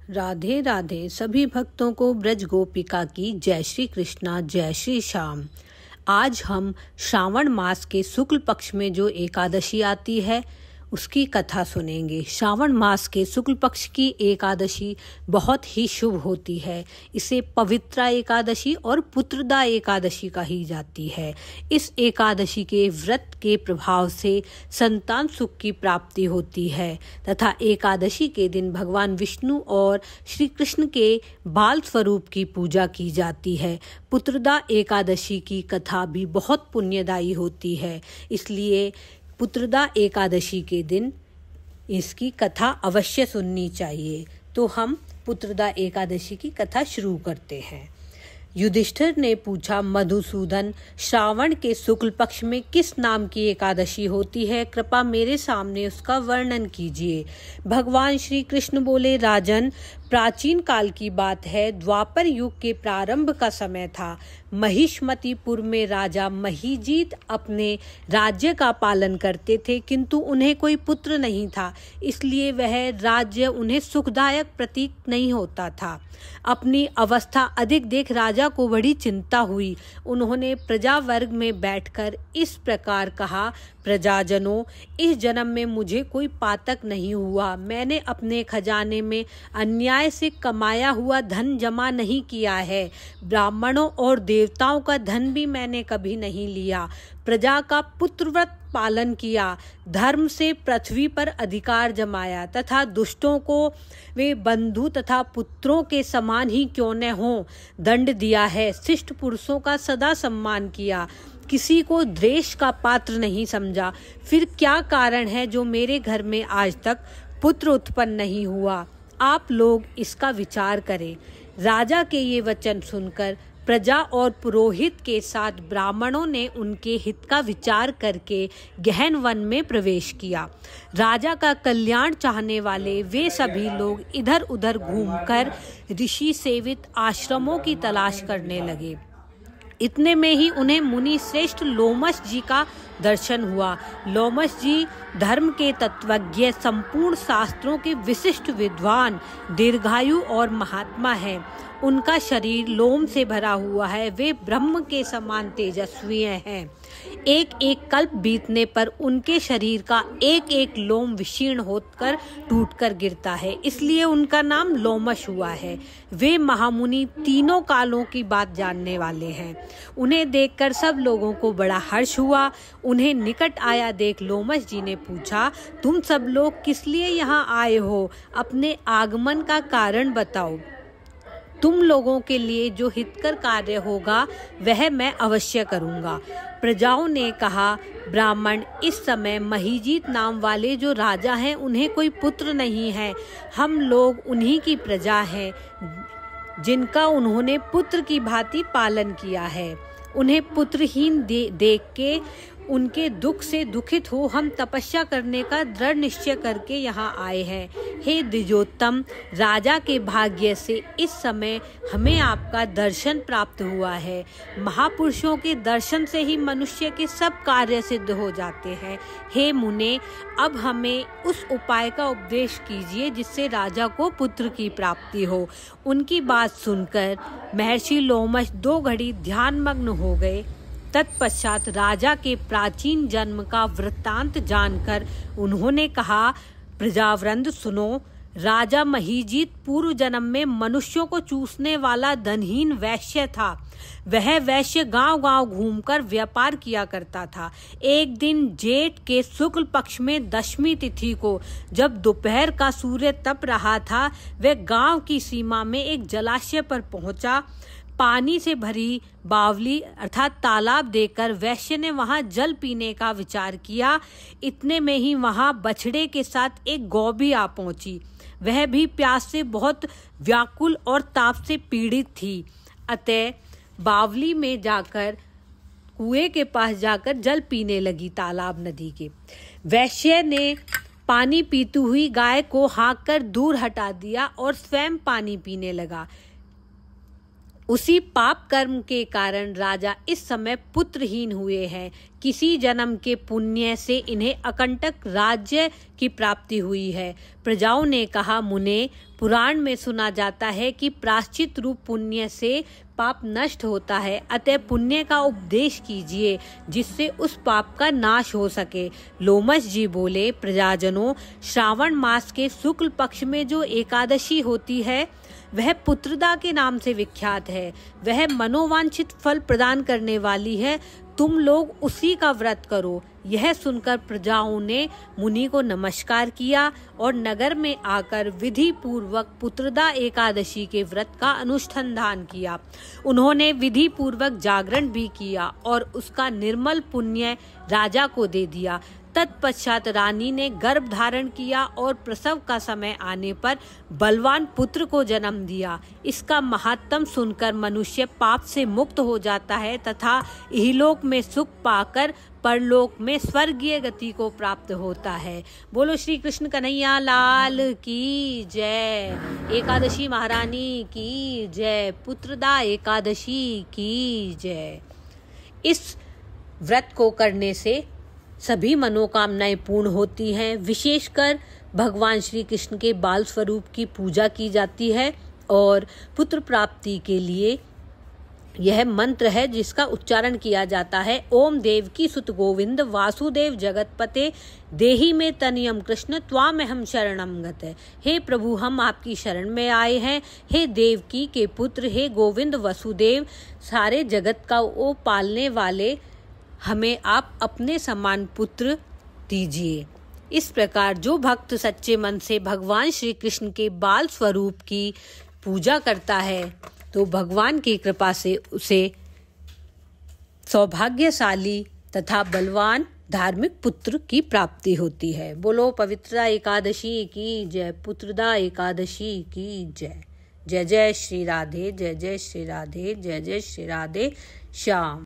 राधे राधे सभी भक्तों को ब्रज गोपिका की जय श्री कृष्णा जय श्री श्याम। आज हम श्रावण मास के शुक्ल पक्ष में जो एकादशी आती है उसकी कथा सुनेंगे। श्रावण मास के शुक्ल पक्ष की एकादशी बहुत ही शुभ होती है। इसे पवित्रा एकादशी और पुत्रदा एकादशी कही जाती है। इस एकादशी के व्रत के प्रभाव से संतान सुख की प्राप्ति होती है तथा एकादशी के दिन भगवान विष्णु और श्री कृष्ण के बाल स्वरूप की पूजा की जाती है। पुत्रदा एकादशी की कथा भी बहुत पुण्यदायी होती है, इसलिए पुत्रदा एकादशी के दिन इसकी कथा अवश्य सुननी चाहिए। तो हम पुत्रदा एकादशी की कथा शुरू करते हैं। युधिष्ठिर ने पूछा, मधुसूदन, श्रावण के शुक्ल पक्ष में किस नाम की एकादशी होती है? कृपा मेरे सामने उसका वर्णन कीजिए। भगवान श्री कृष्ण बोले, राजन, प्राचीन काल की बात है। द्वापर युग के प्रारंभ का समय था। महिष्मतिपुर में राजा महीजीत अपने राज्य का पालन करते थे, किंतु उन्हें कोई पुत्र नहीं था, इसलिए वह राज्य उन्हें सुखदायक प्रतीत नहीं होता था। अपनी अवस्था अधिक देख राजा को बड़ी चिंता हुई। उन्होंने प्रजा वर्ग में बैठकर इस प्रकार कहा, प्रजाजनों, इस जन्म में मुझे कोई पातक नहीं हुआ। मैंने अपने खजाने में अन्याय से कमाया हुआ धन जमा नहीं किया है। ब्राह्मणों और देवताओं का धन भी मैंने कभी नहीं लिया। प्रजा का पुत्रव्रत पालन किया, धर्म से पृथ्वी पर अधिकार जमाया तथा दुष्टों को वे बंधु तथा पुत्रों के समान ही क्यों न हो दंड दिया है। शिष्ट पुरुषों का सदा सम्मान किया, किसी को द्वेष का पात्र नहीं समझा। फिर क्या कारण है जो मेरे घर में आज तक पुत्र उत्पन्न नहीं हुआ? आप लोग इसका विचार करें। राजा के ये वचन सुनकर प्रजा और पुरोहित के साथ ब्राह्मणों ने उनके हित का विचार करके गहन वन में प्रवेश किया। राजा का कल्याण चाहने वाले वे सभी लोग इधर उधर घूमकर ऋषि सेवित आश्रमों की तलाश करने लगे। इतने में ही उन्हें मुनि श्रेष्ठ लोमश जी का दर्शन हुआ। लोमश जी धर्म के तत्वज्ञ, संपूर्ण शास्त्रों के विशिष्ट विद्वान, दीर्घायु और महात्मा हैं। उनका शरीर लोम से भरा हुआ है। वे ब्रह्म के समान तेजस्वी हैं। एक एक कल्प बीतने पर उनके शरीर का एक एक लोम विशीर्ण होकर टूटकर गिरता है, इसलिए उनका नाम लोमश हुआ है। वे महामुनि तीनों कालों की बात जानने वाले हैं। उन्हें देखकर सब लोगों को बड़ा हर्ष हुआ। उन्हें निकट आया देख लोमश जी ने पूछा, तुम सब लोग किस लिए यहाँ आए हो? अपने आगमन का कारण बताओ। तुम लोगों के लिए जो हितकर कार्य होगा वह मैं अवश्य करूंगा। प्रजाओं ने कहा, ब्राह्मण, इस समय महीजीत नाम वाले जो राजा हैं उन्हें कोई पुत्र नहीं है। हम लोग उन्हीं की प्रजा हैं जिनका उन्होंने पुत्र की भांति पालन किया है। उन्हें पुत्रहीन देख के उनके दुख से दुखित हो हम तपस्या करने का दृढ़ निश्चय करके यहाँ आए हैं। हे द्विजोत्तम, राजा के भाग्य से इस समय हमें आपका दर्शन प्राप्त हुआ है। महापुरुषों के दर्शन से ही मनुष्य के सब कार्य सिद्ध हो जाते हैं। हे मुने, अब हमें उस उपाय का उपदेश कीजिए जिससे राजा को पुत्र की प्राप्ति हो। उनकी बात सुनकर महर्षि लोमश 2 घड़ी ध्यानमग्न हो गए। तत्पश्चात राजा के प्राचीन जन्म का वृत्तांत जानकर उन्होंने कहा, प्रजावृंद सुनो। राजा महीजीत पूर्व जन्म में मनुष्यों को चूसने वाला धनहीन वैश्य था। वह वैश्य गांव-गांव घूमकर व्यापार किया करता था। एक दिन जेठ के शुक्ल पक्ष में दशमी तिथि को, जब दोपहर का सूर्य तप रहा था, वह गांव की सीमा में एक जलाशय पर पहुंचा। पानी से भरी बावली अर्थात तालाब देखकर वैश्य ने वहां जल पीने का विचार किया। इतने में ही वहां बछड़े के साथ एक गौ भी आ पहुंची। वह भी प्यास से बहुत व्याकुल और ताप से पीड़ित थी। अतः बावली में जाकर कुएं के पास जाकर जल पीने लगी तालाब नदी के। वैश्य ने पानी पीती हुई गाय को हाँक कर दूर हटा दिया और स्वयं पानी पीने लगा। उसी पाप कर्म के कारण राजा इस समय पुत्रहीन हुए हैं। किसी जन्म के पुण्य से इन्हें अकंटक राज्य की प्राप्ति हुई है। प्रजाओं ने कहा, मुने, पुराण में सुना जाता है कि प्रायश्चित रूप पुण्य से पाप नष्ट होता है, अतः पुण्य का उपदेश कीजिए जिससे उस पाप का नाश हो सके। लोमश जी बोले, प्रजाजनों, श्रावण मास के शुक्ल पक्ष में जो एकादशी होती है वह पुत्रदा के नाम से विख्यात है। वह मनोवांछित फल प्रदान करने वाली है। तुम लोग उसी का व्रत करो। यह सुनकर प्रजाओं ने मुनि को नमस्कार किया और नगर में आकर विधि पूर्वक पुत्रदा एकादशी के व्रत का अनुष्ठान किया। उन्होंने विधि पूर्वक जागरण भी किया और उसका निर्मल पुण्य राजा को दे दिया। तत्पश्चात रानी ने गर्भ धारण किया और प्रसव का समय आने पर बलवान पुत्र को जन्म दिया। इसका महात्म सुनकर मनुष्य पाप से मुक्त हो जाता है तथा इहलोक में सुख पाकर परलोक में स्वर्गीय गति को प्राप्त होता है। बोलो श्री कृष्ण कन्हैया लाल की जय। एकादशी महारानी की जय। पुत्रदा एकादशी की जय। इस व्रत को करने से सभी मनोकामनाएं पूर्ण होती हैं। विशेषकर भगवान श्री कृष्ण के बाल स्वरूप की पूजा की जाती है और पुत्र प्राप्ति के लिए यह मंत्र है जिसका उच्चारण किया जाता है, ओम देवकी सुत गोविंद वासुदेव जगतपते देहि में तनियम कृष्ण त्वामहम शरणम गते। हे प्रभु, हम आपकी शरण में आए हैं। हे देवकी के पुत्र, हे गोविंद वसुदेव, सारे जगत का वो पालने वाले, हमें आप अपने समान पुत्र दीजिए। इस प्रकार जो भक्त सच्चे मन से भगवान श्री कृष्ण के बाल स्वरूप की पूजा करता है तो भगवान की कृपा से उसे सौभाग्यशाली तथा बलवान धार्मिक पुत्र की प्राप्ति होती है। बोलो पवित्रदा एकादशी की जय। पुत्रदा एकादशी की जय। जय जय श्री राधे, जय जय श्री राधे, जय जय श्री राधे श्याम।